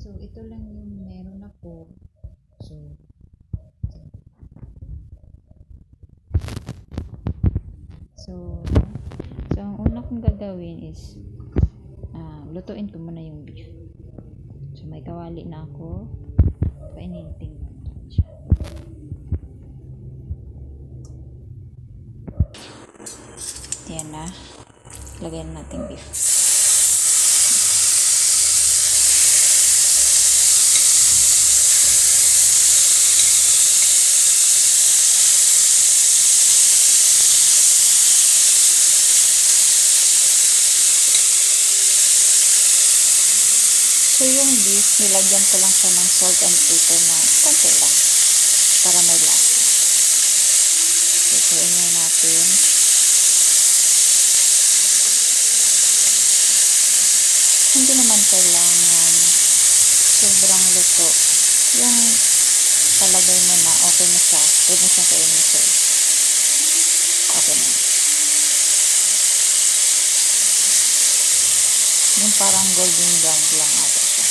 So, ito lang yung meron ako. So, so, ang una kong gagawin is lutuin ko muna yung beef. So, may kawali na ako. Painitin ko na siya. Yan na. Lagyan natin beef. So, yung beef, nilagyan ko lang siya ng salt and pepper na konti lang. Para may lasa. So, ingay natin. Hindi naman kailangan sobrang luto. Yung palagay mo na okay na siya, huwag mo siyang painitin. Okay na. Yung parang golden brown lang ata siya.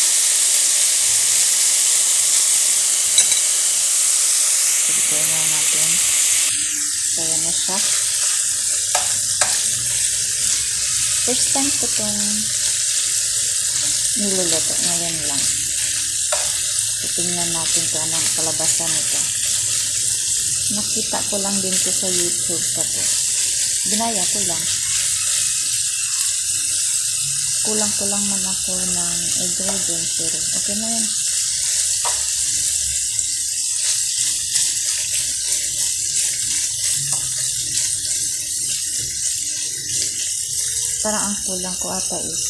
Tingnan natin. Kaya na siya. First time ko itong niluluto. Ngayon lang. Tingnan natin kung anong kalabasan nito. Nakita ko lang din to sa YouTube. Tapos, binaya ko lang. Kulang man ako ng ingredients. Pero okay na yan. Parang ang kulang ko ata is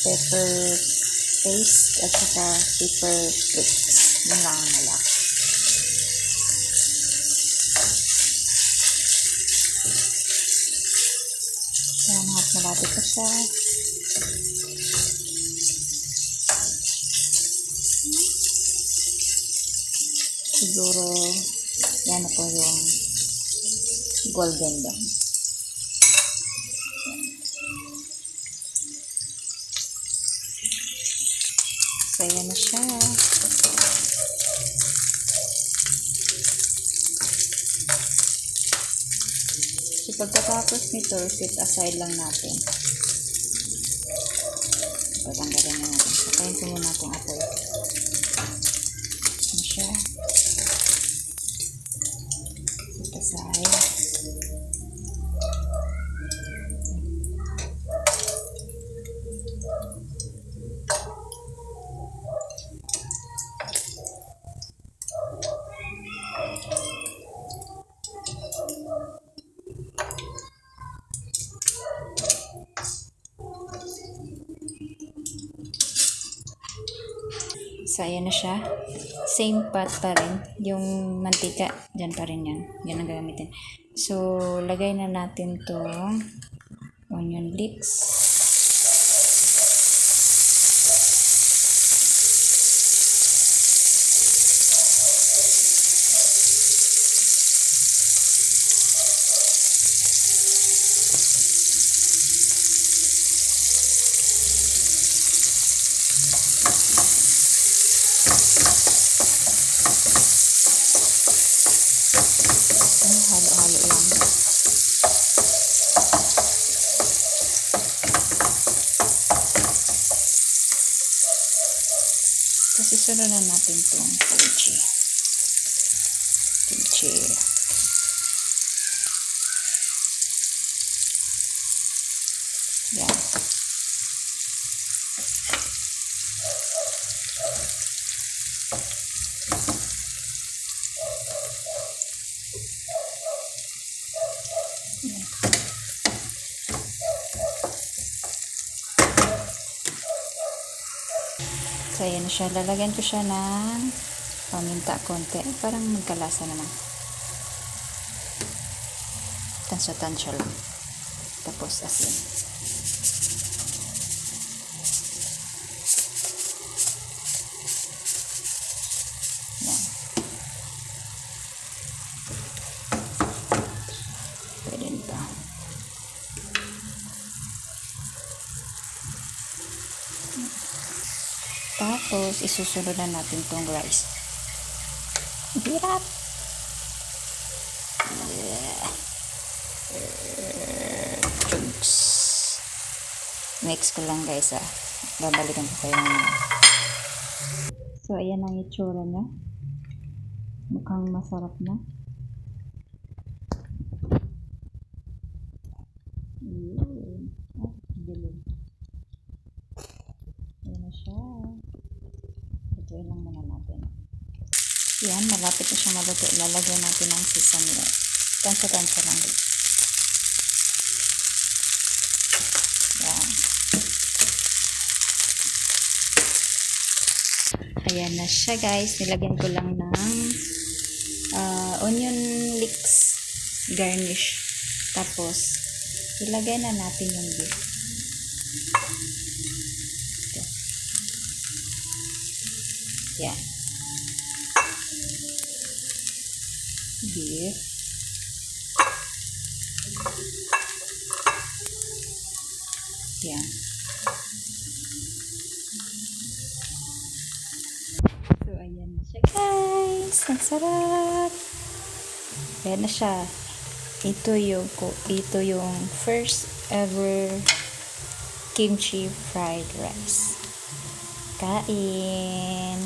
pepper paste at saka pepper flakes. Yun lang ang wala. Kaya malapit ko siya. Siguro yan ako yung golden brown. So, yan na siya. So, pagkatapos nito, set aside lang natin. Patanggalin na natin. Patayin ko muna itong apoy. Yan siya. Set aside. So, ayan na siya. Same pot pa rin. Yung mantika, dyan pa rin yan. Yan ang gagamitin. So, lagay na natin tong onion leeks. Halo-halo lang. Tapos isunod na natin itong kimchi. Yan. So, ayan na siya. Lalagyan ko siya ng paminta konti. Parang magkalasa naman. Tansya-tansya lang. Tapos asin. Yan. Pwede nito. Tapos, isusunod na natin tong rice. Hirap! Chunks. Mix ko lang guys Babalikan ko kayo naman. So, ayan ang itsura niya. Mukhang masarap na. Dilim. Ayan na siya. Lutuin lang muna natin. Yan, malapit na siya maluto. Lalagyan natin ng sesame oil. Tansya-tansya lang dito. Yan. Ayan na siya guys. Nilagyan ko lang ng onion leeks garnish. Tapos, ilagay na natin yung beef. Ito. Yan. Beef. Yan. So, ayan na siya guys. Ang sarap. Ayan na siya. Ito yung first ever kimchi fried rice. Kain!